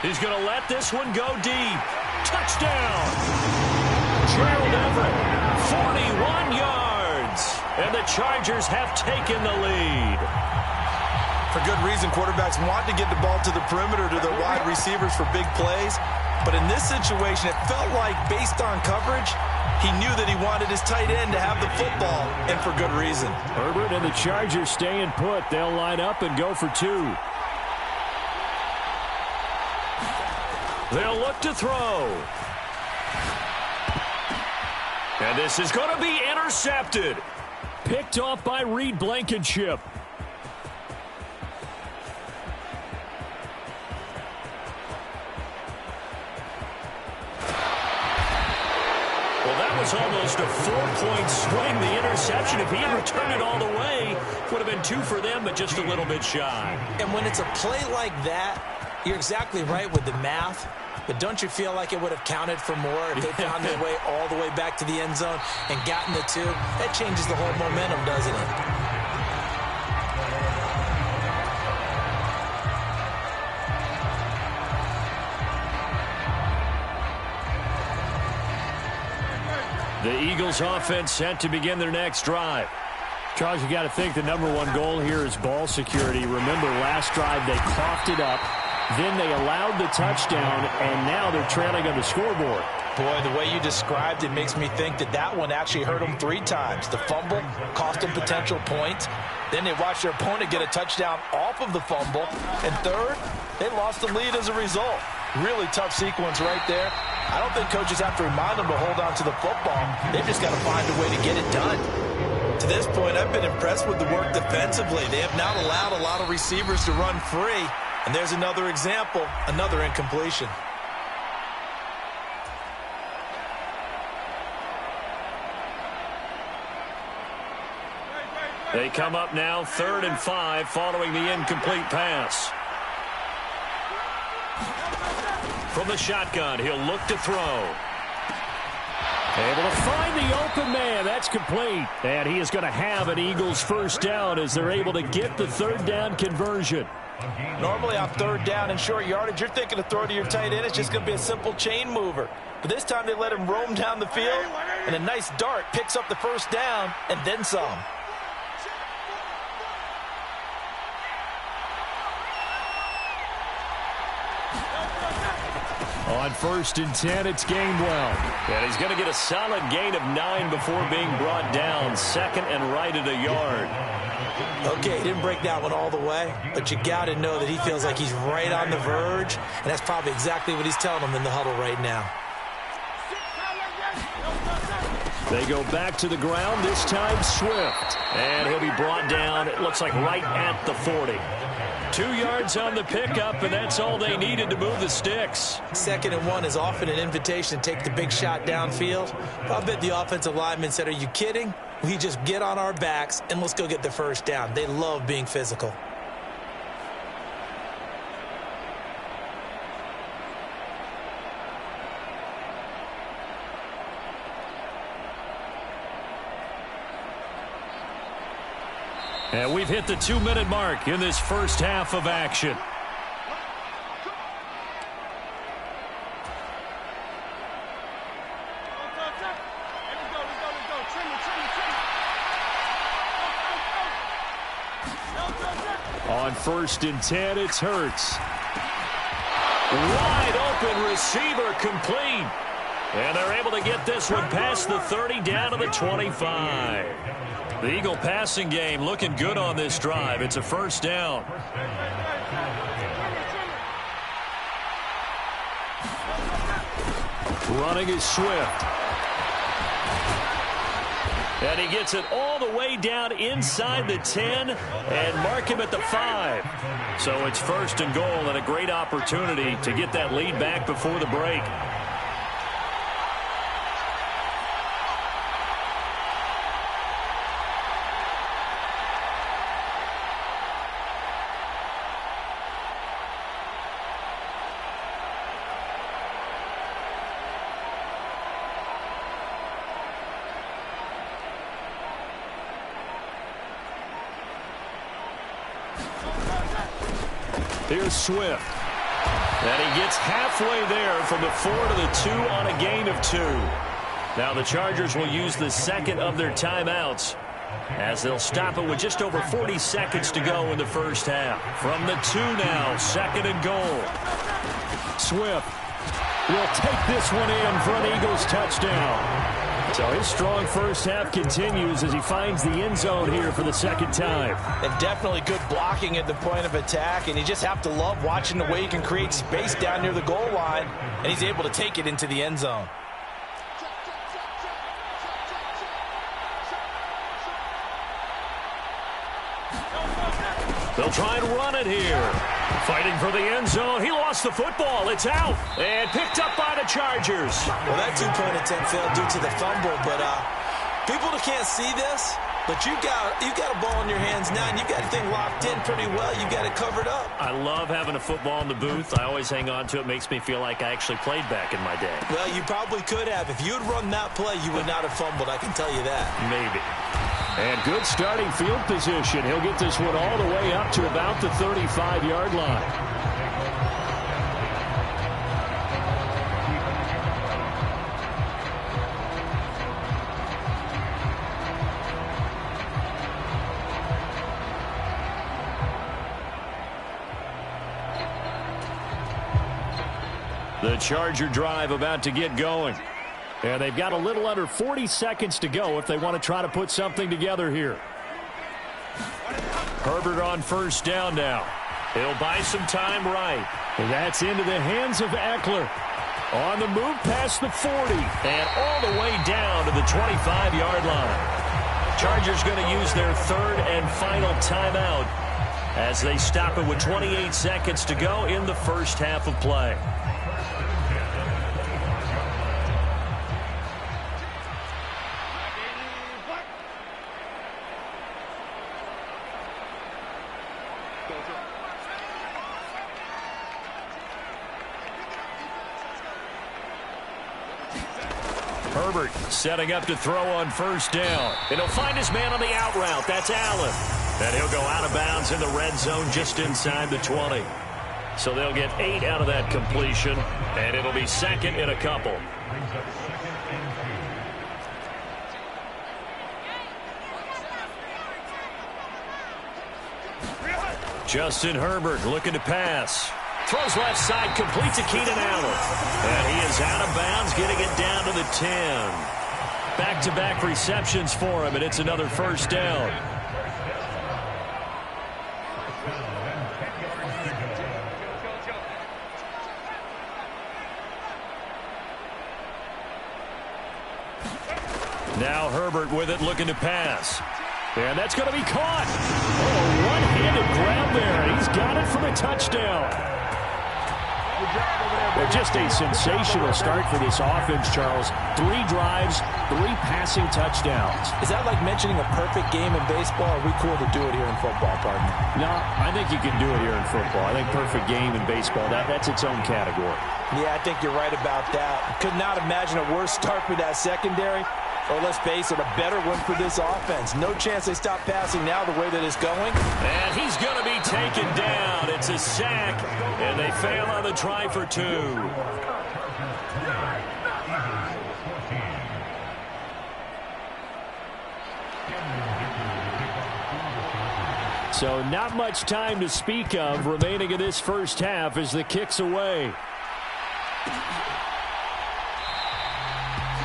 He's going to let this one go deep. Touchdown! Gerald Everett, 41 yards. And the Chargers have taken the lead. For good reason, quarterbacks want to get the ball to the perimeter to their wide receivers for big plays. But in this situation, it felt like, based on coverage, he knew that he wanted his tight end to have the football, and for good reason. Herbert and the Chargers staying put. They'll line up and go for 2. They'll look to throw. And this is going to be intercepted. Picked off by Reed Blankenship. Well, that was almost a 4-point swing, the interception. If he had returned it all the way, would have been 2 for them, but just a little bit shy. And when it's a play like that, you're exactly right with the math, but don't you feel like it would have counted for more if they found their way all the way back to the end zone and gotten the 2? That changes the whole momentum, doesn't it? The Eagles offense set to begin their next drive. Charles, you got to think the number one goal here is ball security. Remember, last drive they coughed it up, then they allowed the touchdown, and now they're trailing on the scoreboard. Boy, the way you described it makes me think that one actually hurt them 3 times. The fumble cost them potential points. Then they watched their opponent get a touchdown off of the fumble. And third, they lost the lead as a result. Really tough sequence right there. I don't think coaches have to remind them to hold on to the football. They've just got to find a way to get it done. To this point, I've been impressed with the work defensively. They have not allowed a lot of receivers to run free. And there's another example, another incompletion. They come up now 3rd and 5 following the incomplete pass. From the shotgun, he'll look to throw. Able to find the open man. That's complete. And he is going to have an Eagles first down as they're able to get the 3rd down conversion. Normally on 3rd down and short yardage, you're thinking of throw to your tight end. It's just going to be a simple chain mover. But this time they let him roam down the field, and a nice dart picks up the first down and then some. On 1st and 10, it's Gainwell. And he's going to get a solid gain of 9 before being brought down. 2nd and right at a yard. Okay, he didn't break that one all the way, but you got to know that he feels like he's right on the verge, and that's probably exactly what he's telling them in the huddle right now. They go back to the ground, this time Swift. And he'll be brought down, it looks like right at the 40. 2 yards on the pickup, and that's all they needed to move the sticks. 2nd and 1 is often an invitation to take the big shot downfield. I bet the offensive lineman said, are you kidding? We just get on our backs, and let's go get the first down. They love being physical. And we've hit the 2-minute mark in this first half of action. On 1st and 10, it's Hurts. Wide open receiver complete. And they're able to get this one past the 30 down to the 25. The Eagle passing game looking good on this drive. It's a first down. Running is Swift. And he gets it all the way down inside the 10 and mark him at the 5. So it's 1st and goal and a great opportunity to get that lead back before the break. Here's Swift. And he gets halfway there from the 4 to the 2 on a gain of 2. Now the Chargers will use the 2nd of their timeouts as they'll stop it with just over 40 seconds to go in the first half. From the 2 now, 2nd and goal. Swift will take this one in for an Eagles touchdown. So his strong first half continues as he finds the end zone here for the 2nd time. And definitely good blocking at the point of attack, and you just have to love watching the way he can create space down near the goal line, and he's able to take it into the end zone. They'll try and run it here. Fighting for the end zone. He lost the football. It's out. And picked up by the Chargers. Well, that 2-point attempt failed due to the fumble, but people that can't see this, but you've got a ball in your hands now, and you've got the thing locked in pretty well. You've got it covered up. I love having a football in the booth. I always hang on to it. Makes me feel like I actually played back in my day. Well, you probably could have. If you had run that play, you would not have fumbled. I can tell you that. Maybe. And good starting field position. He'll get this one all the way up to about the 35-yard line. The Charger drive about to get going. And they've got a little under 40 seconds to go if they want to try to put something together here. Herbert on first down now. He'll buy some time right. And that's into the hands of Eckler. On the move past the 40. And all the way down to the 25-yard line. Chargers going to use their third and final timeout as they stop it with 28 seconds to go in the first half of play. Herbert setting up to throw on first down. And he'll find his man on the out route. That's Allen. And he'll go out of bounds in the red zone just inside the 20. So they'll get 8 out of that completion. And it'll be second and a couple. Justin Herbert looking to pass. Throws left side, complete to Keenan Allen. And he is out of bounds, getting it down to the 10. Back-to-back receptions for him, and it's another first down. Now Herbert with it, looking to pass. And that's going to be caught. Oh, one-handed grab there, and he's got it for a touchdown. Well, just a sensational start for this offense, Charles. 3 drives, 3 passing touchdowns. Is that like mentioning a perfect game in baseball? Or are we cool to do it here in football, partner? No, I think you can do it here in football. I think perfect game in baseball, that's its own category. Yeah, I think you're right about that. Could not imagine a worse start for that secondary. Or let's face it, a better one for this offense. No chance they stop passing now the way that it's going. And he's going to be taken down. It's a sack, and they fail on the try for 2. So not much time to speak of remaining in this first half as the kick's away.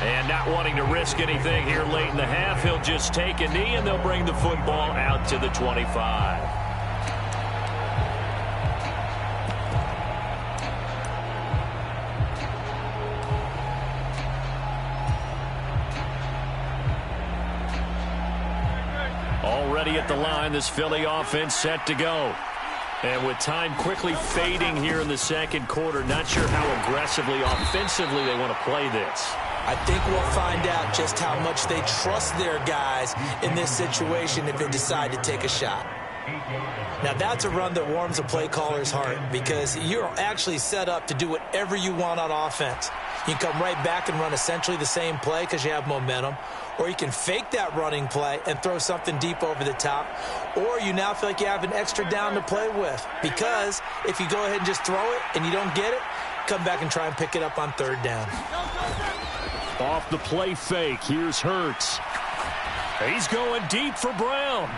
And not wanting to risk anything here late in the half, he'll just take a knee, and they'll bring the football out to the 25. Already at the line, this Philly offense set to go. And with time quickly fading here in the second quarter, not sure how aggressively, offensively they want to play this. I think we'll find out just how much they trust their guys in this situation if they decide to take a shot. Now, that's a run that warms a play caller's heart because you're actually set up to do whatever you want on offense. You can come right back and run essentially the same play because you have momentum, or you can fake that running play and throw something deep over the top, or you now feel like you have an extra down to play with because if you go ahead and just throw it and you don't get it, come back and try and pick it up on third down. Off the play fake, here's Hurts. He's going deep for Brown.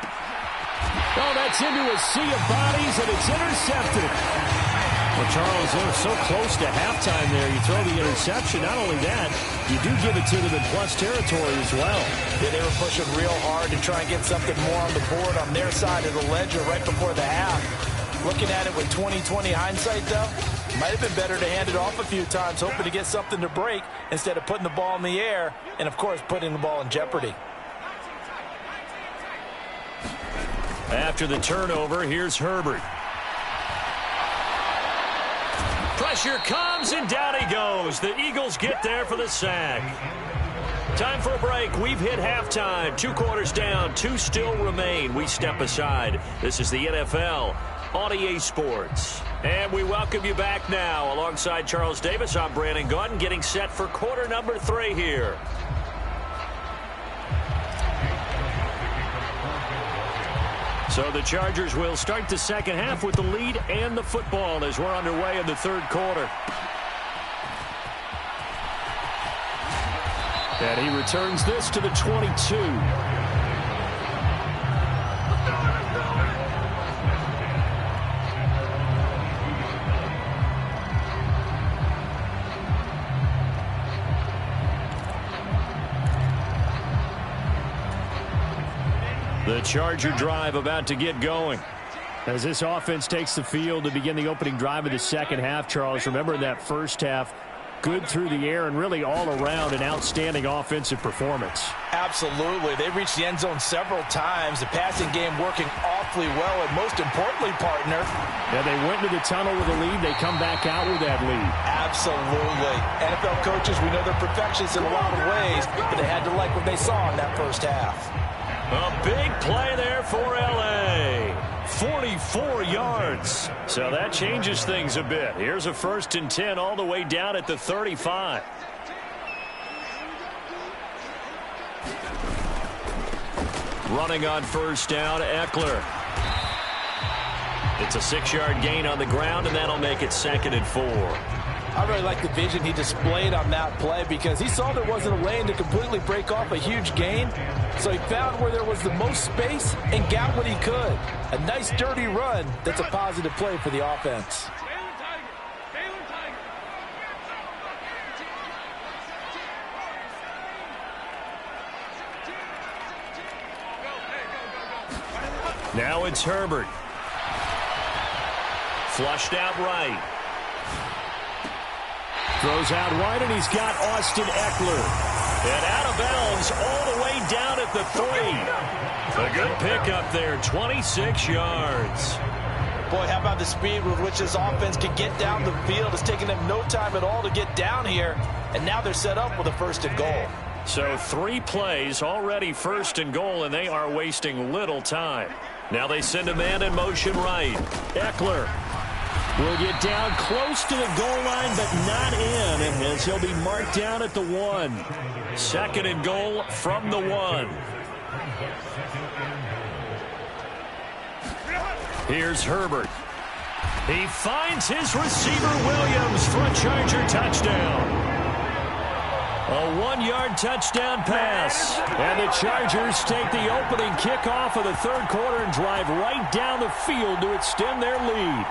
Oh, that's into a sea of bodies, and it's intercepted. Well, Charles, they were so close to halftime there. You throw the interception. Not only that, you do give it to them in plus territory as well. Yeah, they were pushing real hard to try and get something more on the board on their side of the ledger right before the half. Looking at it with 20/20 hindsight, though, might have been better to hand it off a few times, hoping to get something to break instead of putting the ball in the air and, of course, putting the ball in jeopardy. After the turnover, here's Herbert. Pressure comes, and down he goes. The Eagles get there for the sack. Time for a break. We've hit halftime. 2 quarters down, 2 still remain. We step aside. This is the NFL on EA Sports. And we welcome you back now. Alongside Charles Davis, I'm Brandon Gaudin, getting set for quarter number 3 here. So the Chargers will start the second half with the lead and the football as we're underway in the third quarter. And he returns this to the 22. The Charger drive about to get going. As this offense takes the field to begin the opening drive of the second half, Charles, remember in that first half, good through the air and really all around an outstanding offensive performance. Absolutely. They reached the end zone several times. The passing game working awfully well. And most importantly, partner. Yeah, they went into the tunnel with a lead. They come back out with that lead. Absolutely. NFL coaches, we know they're perfectionists in a lot of ways, but they had to like what they saw in that first half. A big play there for L.A. 44 yards. So that changes things a bit. Here's a 1st and 10 all the way down at the 35. Running on 1st down, Eckler. It's a 6-yard gain on the ground, and that'll make it 2nd and 4. I really like the vision he displayed on that play because he saw there wasn't a lane to completely break off a huge gain. So he found where there was the most space and got what he could. A nice, dirty run that's a positive play for the offense. Now it's Herbert. Flushed out right. Throws out wide, and he's got Austin Eckler. And out of bounds all the way down at the 3. A good pickup there, 26 yards. Boy, how about the speed with which this offense can get down the field? It's taken them no time at all to get down here, and now they're set up with a 1st and goal. So 3 plays, already 1st and goal, and they are wasting little time. Now they send a man in motion right. Eckler will get down close to the goal line, but not in, as he'll be marked down at the 1. 2nd and goal from the 1. Here's Herbert. He finds his receiver Williams for a Charger touchdown. A 1-yard touchdown pass. And the Chargers take the opening kickoff of the 3rd quarter and drive right down the field to extend their lead.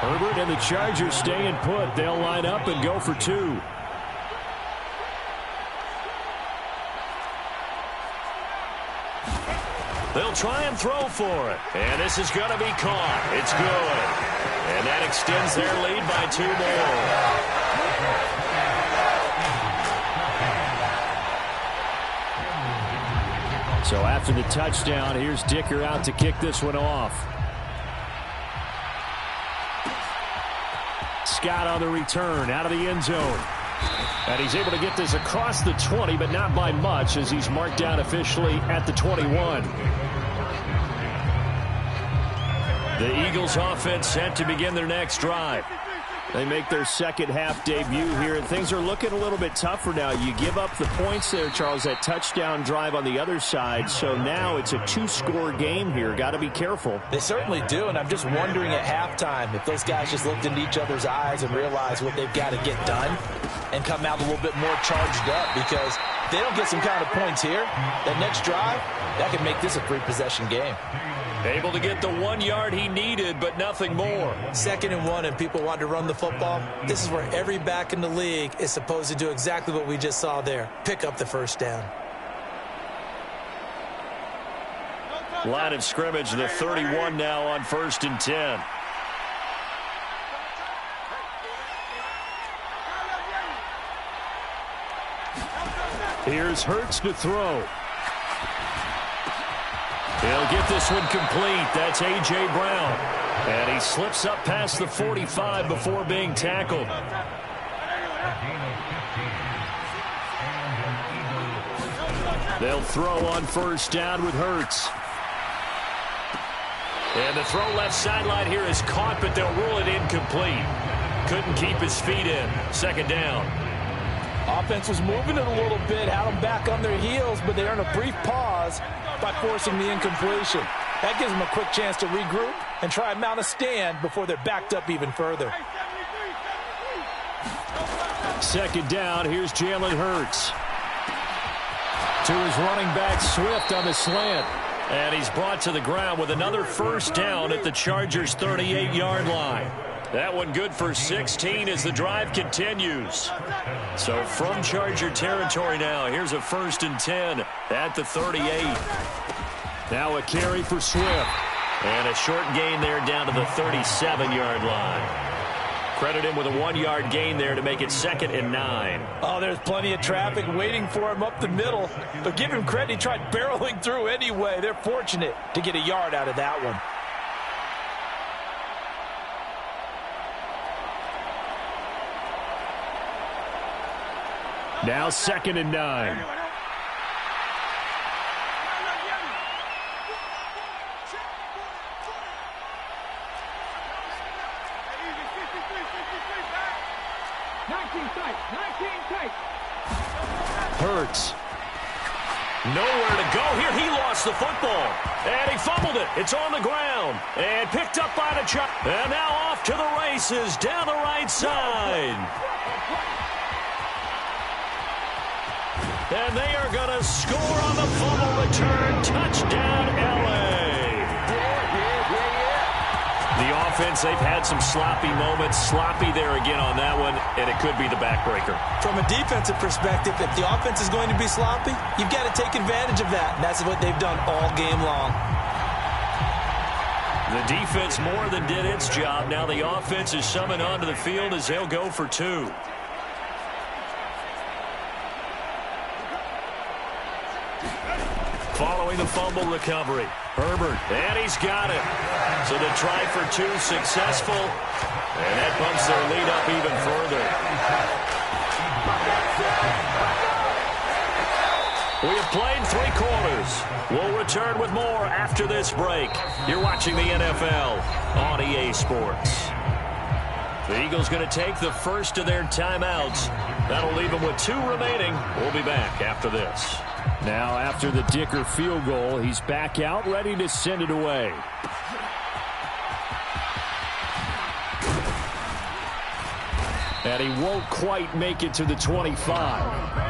Herbert and the Chargers stay and put. They'll line up and go for 2. They'll try and throw for it. And this is going to be caught. It's good. And that extends their lead by 2 more. So after the touchdown, here's Dicker out to kick this one off. Scott on the return out of the end zone. And he's able to get this across the 20, but not by much, as he's marked down officially at the 21. The Eagles offense set to begin their next drive. They make their second half debut here, and things are looking a little bit tougher now. You give up the points there, Charles, that touchdown drive on the other side. So now it's a 2-score game here. Got to be careful. They certainly do, and I'm just wondering at halftime if those guys just looked into each other's eyes and realized what they've got to get done and come out a little bit more charged up, because if they don't get some kind of points here, that next drive, that could make this a 3-possession game. Able to get the 1 yard he needed, but nothing more. 2nd and 1, and people want to run the football. This is where every back in the league is supposed to do exactly what we just saw there. Pick up the 1st down. Line of scrimmage, the 31 now on 1st and 10. Here's Hurts to throw. He'll get this one complete. That's A.J. Brown. And he slips up past the 45 before being tackled. They'll throw on 1st down with Hurts. And the throw left sideline here is caught, but they'll rule it incomplete. Couldn't keep his feet in. 2nd down. Offense was moving it a little bit, had them back on their heels, but they earned a brief pause by forcing the incompletion. That gives them a quick chance to regroup and try and mount a stand before they're backed up even further. 2nd down, here's Jalen Hurts. To his running back, Swift on the slant. And he's brought to the ground with another 1st down at the Chargers' 38-yard line. That one good for 16 as the drive continues. So from Charger territory now, here's a 1st and 10 at the 38. Now a carry for Swift. And a short gain there down to the 37-yard line. Credit him with a 1-yard gain there to make it 2nd and 9. Oh, there's plenty of traffic waiting for him up the middle. But give him credit, he tried barreling through anyway. They're fortunate to get a yard out of that one. Now 2nd and 9. Hurts. Nowhere to go here. He lost the football. And he fumbled it. It's on the ground. And picked up by the chuck. And now off to the races down the right side. And they are going to score on the fumble return. Touchdown, L.A. The offense, they've had some sloppy moments. Sloppy there again on that one, and it could be the backbreaker. From a defensive perspective, if the offense is going to be sloppy, you've got to take advantage of that. And that's what they've done all game long. The defense more than did its job. Now the offense is summoned onto the field as they'll go for 2. Following the fumble recovery, Herbert, and he's got it. So the try for 2 successful, and that bumps their lead up even further. We have played 3 quarters. We'll return with more after this break. You're watching the NFL on EA Sports. The Eagles going to take the first of their timeouts. That'll leave them with 2 remaining. We'll be back after this. Now after the Dicker field goal, he's back out ready to send it away. And he won't quite make it to the 25.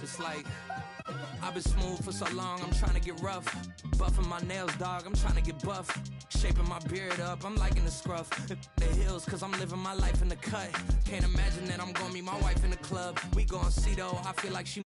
It's like, I've been smooth for so long, I'm trying to get rough. Buffing my nails, dog, I'm trying to get buff. Shaping my beard up, I'm liking the scruff. The hills, cause I'm living my life in the cut. Can't imagine that I'm gonna meet my wife in the club. We gon' see though, I feel like she